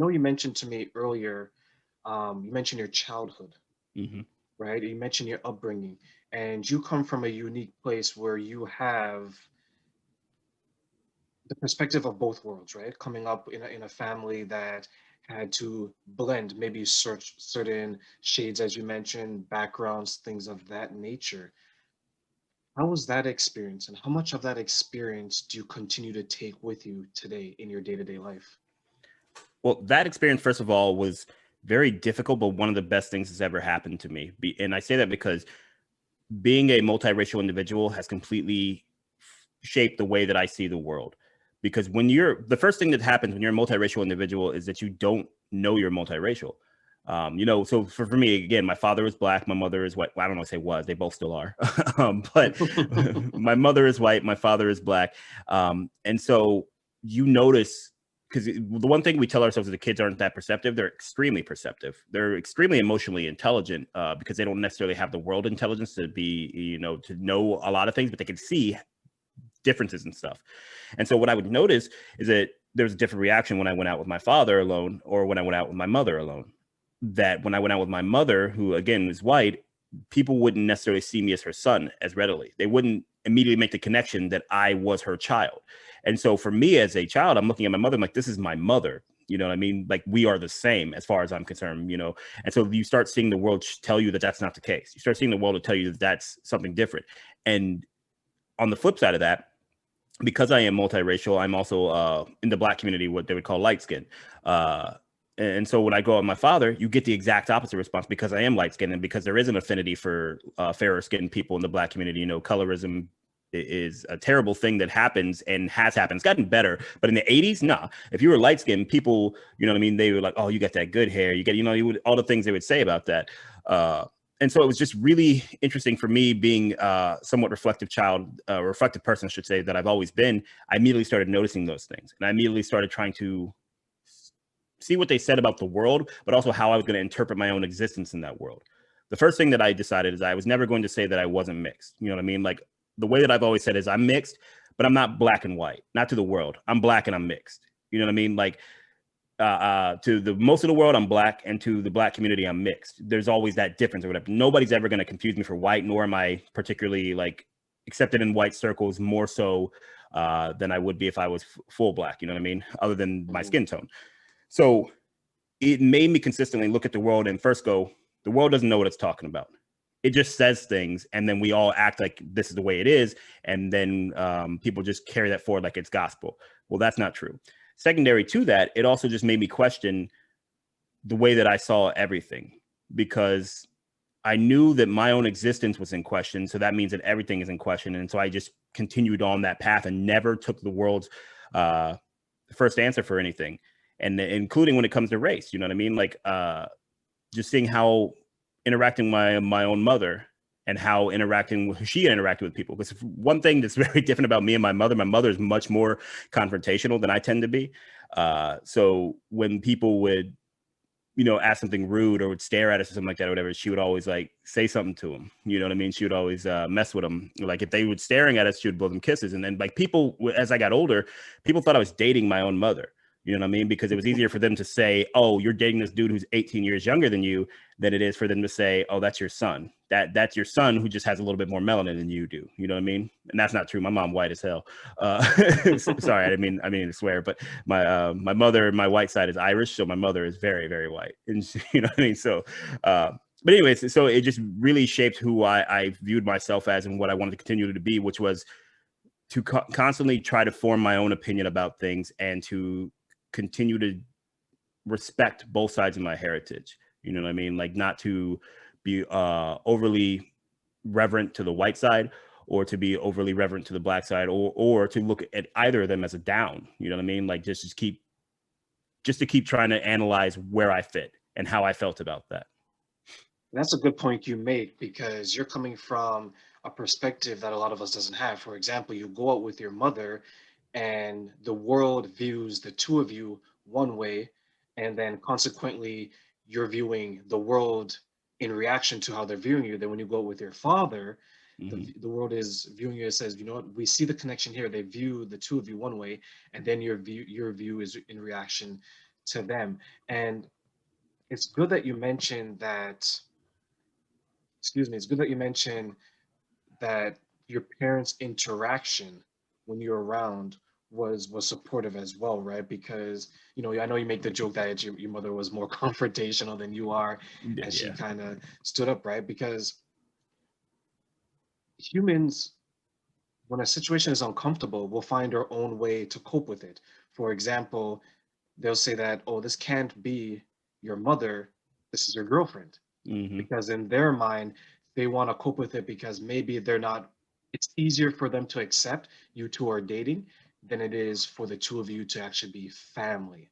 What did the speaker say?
know you mentioned to me earlier, you mentioned your childhood, Hmm. right? You mentioned your upbringing, and you come from a unique place where you have the perspective of both worlds, right? Coming up in a family that had to blend maybe search certain shades, as you mentioned, backgrounds, things of that nature. How was that experience, and how much of that experience do you continue to take with you today in your day-to-day life? Well, that experience, first of all, was very difficult, but one of the best things that's ever happened to me. And I say that because being a multiracial individual has completely shaped the way that I see the world. Because when you're the first thing that happens when you're a multiracial individual is that you don't know you're multiracial. So for me, again, my father is black, my mother is white. Well, I don't know if say was, they both still are. But my mother is white, my father is black. And so you notice because the one thing we tell ourselves is the kids aren't that perceptive. They're extremely perceptive. They're extremely emotionally intelligent because they don't necessarily have the world intelligence to be, to know a lot of things, but they can see differences and stuff. And so what I would notice is that there was a different reaction when I went out with my father alone or when I went out with my mother alone. That when I went out with my mother, who again was white, people wouldn't necessarily see me as her son as readily. They wouldn't immediately make the connection that I was her child. And so for me as a child, I'm looking at my mother, I'm like, this is my mother. You know what I mean? Like we are the same as far as I'm concerned. And so you start seeing the world tell you that that's not the case. You start seeing the world to tell you that that's something different. And on the flip side of that, because I am multiracial, I'm also in the black community, what they would call light skin. Uh, and so when I go out with my father, you get the exact opposite response because I am light skinned and because there is an affinity for fairer skinned people in the black community. Colorism is a terrible thing that happens and has happened. It's gotten better, but in the 80s, nah. If you were light skinned, people, what I mean, they were like, "Oh, you got that good hair." You get, all the things they would say about that. Uh, and so it was just really interesting for me being somewhat reflective child, reflective person, I should say, that I've always been. I immediately started noticing those things, and I immediately started trying to see what they said about the world, but also how I was going to interpret my own existence in that world. The first thing that I decided is I was never going to say that I wasn't mixed. You know what I mean? Like the way that I've always said is I'm mixed, but I'm not black and white. Not to the world. I'm black and I'm mixed. You know what I mean? Like to the most of the world, I'm black, and to the black community, I'm mixed. There's always that difference or whatever. Nobody's ever going to confuse me for white, nor am I particularly like accepted in white circles more so than I would be if I was full black. You know what I mean? Other than my Mhm. skin tone. So it made me consistently look at the world and first go, the world doesn't know what it's talking about. It just says things, and then we all act like this is the way it is, and then people just carry that forward like it's gospel. Well, that's not true. Secondary to that, it also just made me question the way that I saw everything because I knew that my own existence was in question. So that means that everything is in question. And so I just continued on that path and never took the world's uh, first answer for anything. And including when it comes to race, you know what I mean? Like just seeing how interacting my own mother and how interacting she interacted with people. Because one thing that's very different about me and my mother is much more confrontational than I tend to be. So when people would ask something rude or would stare at us or something like that or whatever, she would always like say something to him. You know what I mean? She would always mess with them. Like if they were staring at us, she would blow them kisses. And then like people, as I got older, people thought I was dating my own mother. You know what I mean? Because it was easier for them to say, "Oh, you're dating this dude who's 18 years younger than you," than it is for them to say, "Oh, that's your son. That's your son who just has a little bit more melanin than you do." You know what I mean? And that's not true. My mom white as hell. Uh, sorry, I didn't mean to swear, but my mother, my white side is Irish, so my mother is very very white, and you know what I mean. So, but anyways, so it just really shaped who I viewed myself as and what I wanted to continue to be, which was to constantly try to form my own opinion about things and to continue to respect both sides of my heritage. You know what I mean? Like not to be overly reverent to the white side or to be overly reverent to the black side or to look at either of them as a down. You know what I mean? Like just to keep trying to analyze where I fit and how I felt about that. That's a good point you make because you're coming from a perspective that a lot of us doesn't have. For example, you go out with your mother and the world views the two of you one way, and then consequently you're viewing the world in reaction to how they're viewing you. Then when you go out with your father, Hmm. the world is viewing you as says, you know what, we see the connection here. They view the two of you one way, and then your view is in reaction to them. And it's good that you mentioned that, excuse me, it's good that you mentioned that your parents' interaction when you're around was supportive as well, right? Because I know you make the joke that your mother was more confrontational than you are, Yeah, and she yeah. kind of stood up, right? Because humans, when a situation is uncomfortable, will find our own way to cope with it. For example, they'll say that, oh, this can't be your mother, this is your girlfriend, Hmm. because in their mind they want to cope with it because maybe they're not, it's easier for them to accept you two are dating than it is for the two of you to actually be family.